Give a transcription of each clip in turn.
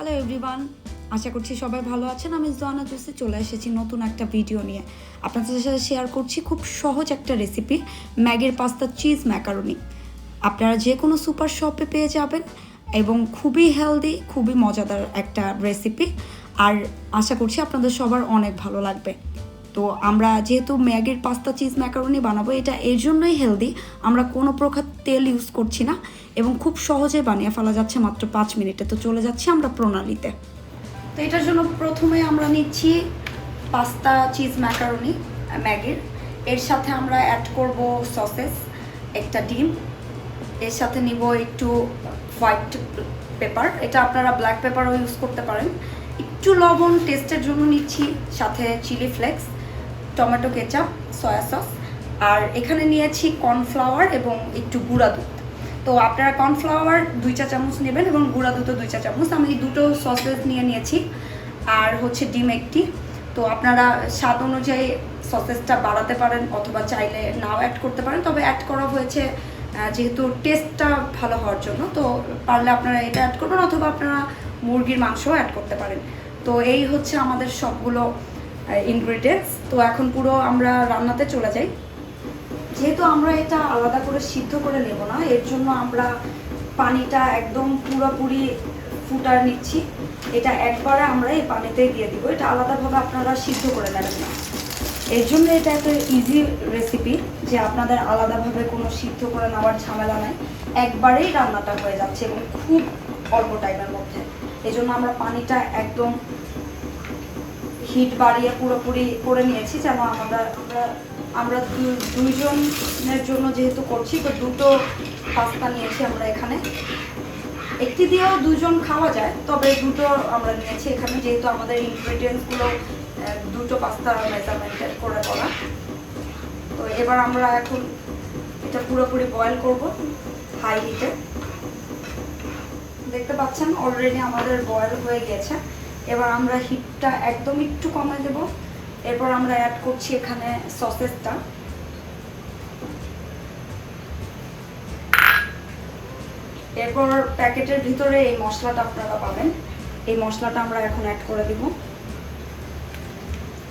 Hello everyone, আশা করছি সবাই ভালো আছেন। আমি জোয়ানা জোসে চলে এসেছি নতুন একটা ভিডিও নিয়ে। আপনাদের সাথে শেয়ার করছি খুব সহজ একটা রেসিপি, ম্যাগির পাস্তা চিজ ম্যাকারনি। আপনারা যে কোনো সুপার শপে পেয়ে যাবেন এবং খুবই হেলদি, খুবই মজাদার একটা রেসিপি। আর আশা করছি আপনাদের সবার অনেক ভালো লাগবে। তো আমরা যেহেতু ম্যাগির পাস্তা চিজ ম্যাকারনি বানাবো, এটা এর জন্যই হেলদি, আমরা কোনো প্রকার তেল ইউজ করছি না এবং খুব সহজে বানিয়ে ফেলা যাচ্ছে মাত্র 5 মিনিটে। তো চলে যাচ্ছি আমরা প্রণালীতে। তো এটার জন্য প্রথমে আমরা নিচ্ছি পাস্তা চিজ ম্যাকারনি ম্যাগির। এর সাথে আমরা অ্যাড করব সসেস, একটা ডিম, এর সাথে নিব একটু হোয়াইট পেপার, এটা আপনারা ব্ল্যাক পেপারও ইউজ করতে পারেন, একটু লবণ টেস্টের জন্য নিচ্ছি, সাথে chilli flakes, tomato ketchup, soya sauce, আর এখানে নিয়েছি কর্নফ্লাওয়ার এবং একটু গুঁড়া দুধ। তো আপনারা কর্নফ্লাওয়ার 2 চা চামচ নেবেন এবং গুঁড়া দুধও 2 চা চামচ। আমি দুটো সসেস নিয়েছি, আর হচ্ছে ডিম একটি। তো আপনারা স্বাদ অনুযায়ী সসেসটা বাড়াতে পারেন অথবা চাইলে নাও অ্যাড করতে পারেন, তবে অ্যাড করা হয়েছে যেহেতু টেস্টটা ভালো হওয়ার জন্য। তো পারলে আপনারা এটা অ্যাড করবেন অথবা আপনারা মুরগির মাংসও অ্যাড করতে পারেন। তো এই হচ্ছে আমাদের সবগুলো ইনগ্রিডিয়েন্টস। তো এখন পুরো আমরা রান্নাতে চলে যাই। যেহেতু আমরা এটা আলাদা করে সিদ্ধ করে নেব না, এর জন্য আমরা পানিটা একদম পুরোপুরি ফুটার নিচ্ছি। এটা একবারে আমরা এই পানিতেই দিয়ে দিব, এটা আলাদাভাবে আপনারা সিদ্ধ করে নেবেন না। এর জন্য এটা একটা ইজি রেসিপি যে আপনাদের আলাদাভাবে কোনো সিদ্ধ করে নেওয়ার ঝামেলা নাই, একবারেই রান্নাটা হয়ে যাচ্ছে এবং খুব অল্প টাইমের মধ্যে। এই জন্য আমরা পানিটা একদম হিট বাড়িয়ে পুরোপুরি করে নিয়েছি, যেন আমরা দুইজনের জন্য যেহেতু করছি, তো দুটো পাস্তা নিয়েছি আমরা এখানে। একটি দিয়েও দুজন খাওয়া যায়, তবে দুটো আমরা নিয়েছি এখানে, যেহেতু আমাদের ইনগ্রিডিয়েন্টসগুলো দুটো পাস্তা মেজারমেন্টের করে করা। তো এবার আমরা এখন এটা পুরোপুরি বয়েল করব হাই হিটে। দেখতে পাচ্ছেন অলরেডি আমাদের বয়েল হয়ে গেছে। এবার আমরা হিটটা একদম একটু কমে দেব। এরপর আমরা অ্যাড করছি এখানে সসেসটা। এরপর প্যাকেটের ভিতরে এই মশলাটা আপনারা পাবেন, এই মশলাটা আমরা এখন অ্যাড করে দিব।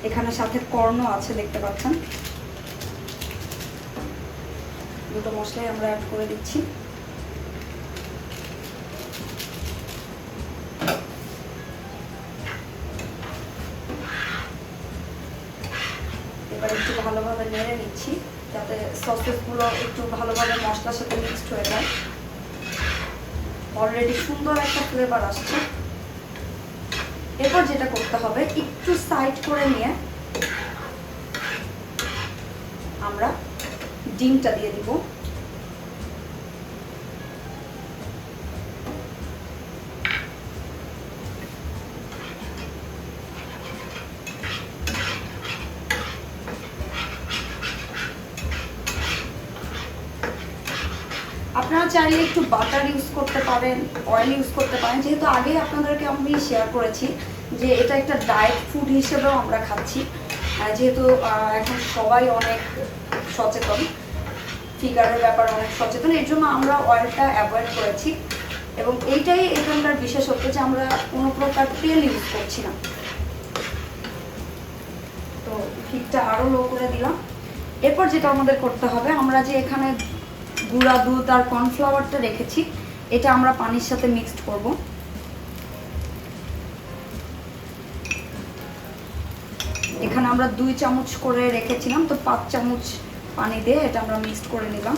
এখানে সাথে কর্নও আছে, দেখতে পাচ্ছেন। দুটো মশলাই আমরা অ্যাড করে দিচ্ছি। এবার একটু ভালোভাবে নেড়ে নিচ্ছি যাতে সসেসগুলো একটু ভালোভাবে মশলার সাথে মিক্সড হয়ে যায়। অলরেডি সুন্দর একটা ফ্লেভার আসছে। এরপর যেটা করতে হবে, একটু সাইড করে নিয়ে আমরা ডিমটা দিয়ে দিব। আপনারা চাইলে একটু বাটার ইউজ করতে পারেন, অয়েল ইউজ করতে পারেন। যেহেতু আগে আপনাদেরকে আমি শেয়ার করেছি যে এটা একটা ডায়েট ফুড হিসেবেও আমরা খাচ্ছি, যেহেতু এখন সবাই অনেক সচেতন, ফিগারের ব্যাপারে অনেক সচেতন, এর জন্য আমরা অয়েলটা অ্যাভয়েড করেছি। এবং এইটাই এখানকার বিশেষত্ব যে আমরা কোনো প্রকার তেল ইউজ করছি না। তো হিটটা আরও লো করে দিলাম। এরপর যেটা আমাদের করতে হবে, আমরা যে এখানে গুঁড়া দুধ আর কর্নফ্লাওয়ারটা রেখেছি, এটা আমরা পানির সাথে মিক্সড করব। এখানে আমরা 2 চামচ করে রেখেছিলাম, তো 5 চামচ পানি দিয়ে এটা আমরা মিক্সড করে নিলাম।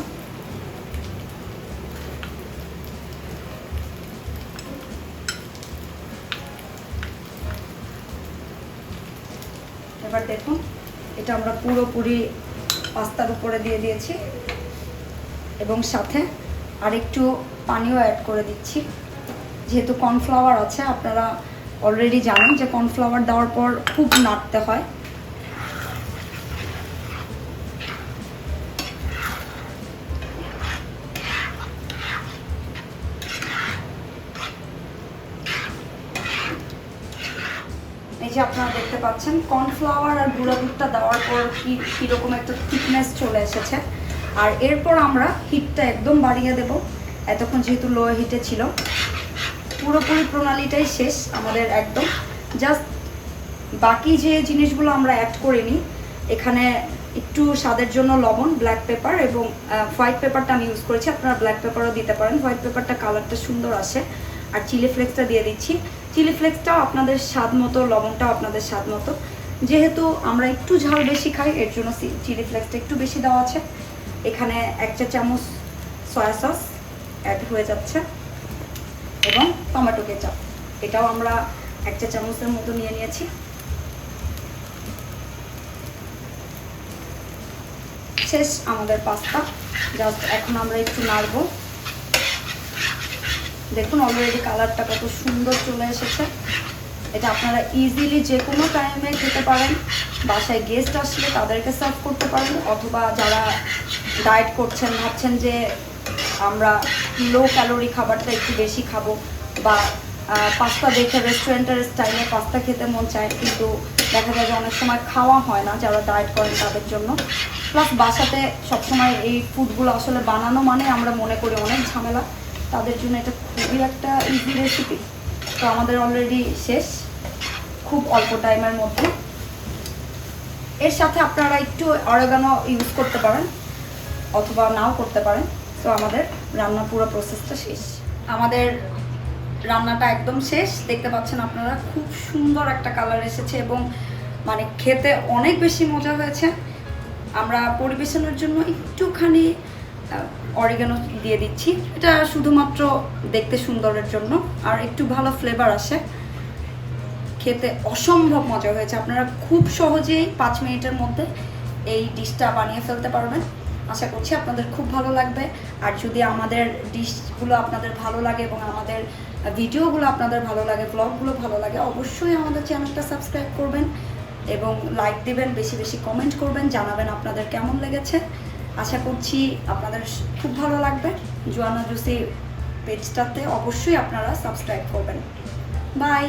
এবার দেখুন এটা আমরা পুরোপুরি পাস্তার উপরে দিয়ে দিয়েছি এবং সাথে আরেকটু পানিও অ্যাড করে দিচ্ছি। যেহেতু কর্নফ্লাওয়ার আছে, আপনারা অলরেডি জানেন যে কর্নফ্লাওয়ার দেওয়ার পর খুব নাড়তে হয়। এই যে আপনারা দেখতে পাচ্ছেন কর্নফ্লাওয়ার আর গুঁড়া দুধটা দেওয়ার পর কীরকম একটা থিকনেস চলে এসেছে। আর এরপর আমরা হিটটা একদম বাড়িয়ে দেব। এতক্ষণ যেহেতু লো হিটে ছিল, পুরোপুরি প্রণালীটাই শেষ আমাদের একদম। জাস্ট বাকি যে জিনিসগুলো আমরা অ্যাড করিনি, এখানে একটু স্বাদের জন্য লবণ, ব্ল্যাক পেপার এবং হোয়াইট পেপারটা আমি ইউজ করেছি। আপনারা ব্ল্যাক পেপারও দিতে পারেন, হোয়াইট পেপারটা কালারটা সুন্দর আসে। আর চিলি ফ্লেক্সটা দিয়ে দিচ্ছি। চিলি ফ্লেক্সটাও আপনাদের স্বাদ মতো, লবণটাও আপনাদের স্বাদ মতো। যেহেতু আমরা একটু ঝাল বেশি খাই, এর জন্য চিলি ফ্লেক্সটা একটু বেশি দেওয়া আছে। এখানে 1 চা চামচ সয়া সস অ্যাড হয়ে যাচ্ছে এবং টমেটো কেচাপ, এটাও আমরা 1 চা চামচের মতো নিয়ে নিয়েছি। শেষ আমাদের পাস্তা। জাস্ট এখন আমরা একটু নাড়বো। দেখুন অলরেডি কালারটা কত সুন্দর চলে এসেছে। এটা আপনারা ইজিলি যে কোনো টাইমে খেতে পারেন। বাসায় গেস্ট আসলে তাদেরকে সার্ভ করতে পারেন, অথবা যারা ডায়েট করছেন, ভাবছেন যে আমরা লো ক্যালোরি খাবারটা একটু বেশি খাবো, বা পাস্তা দেখে রেস্টুরেন্টের স্টাইলে পাস্তা খেতে মন চায়, কিন্তু দেখা যায় যে অনেক সময় খাওয়া হয় না যারা ডায়েট করেন তাদের জন্য। প্লাস বাসাতে সবসময় এই ফুডগুলো আসলে বানানো মানে আমরা মনে করি অনেক ঝামেলা, তাদের জন্য এটা খুবই একটা ইজি রেসিপি। তো আমাদের অলরেডি শেষ খুব অল্প টাইমের মধ্যে। এর সাথে আপনারা একটু অরেগানো ইউজ করতে পারেন অথবা নাও করতে পারেন। তো আমাদের রান্না পুরো প্রসেসটা শেষ। আমাদের রান্নাটা একদম শেষ। দেখতে পাচ্ছেন আপনারা খুব সুন্দর একটা কালার এসেছে এবং মানে খেতে অনেক বেশি মজা হয়েছে। আমরা পরিবেশনের জন্য একটুখানি অরিগানো দিয়ে দিচ্ছি, এটা শুধুমাত্র দেখতে সুন্দরের জন্য, আর একটু ভালো ফ্লেভার আসে। খেতে অসম্ভব মজা হয়েছে। আপনারা খুব সহজেই 5 মিনিটের মধ্যে এই ডিশটা বানিয়ে ফেলতে পারবেন। আশা করছি আপনাদের খুব ভালো লাগবে। আর যদি আমাদের ডিশগুলো আপনাদের ভালো লাগে এবং আমাদের ভিডিওগুলো আপনাদের ভালো লাগে, ব্লগগুলো ভালো লাগে, অবশ্যই আমাদের চ্যানেলটা সাবস্ক্রাইব করবেন এবং লাইক দিবেন, বেশি বেশি কমেন্ট করবেন, জানাবেন আপনাদের কেমন লেগেছে। আশা করছি আপনাদের খুব ভালো লাগবে। জোয়ানা জুসি পেজটাতে অবশ্যই আপনারা সাবস্ক্রাইব করবেন। বাই।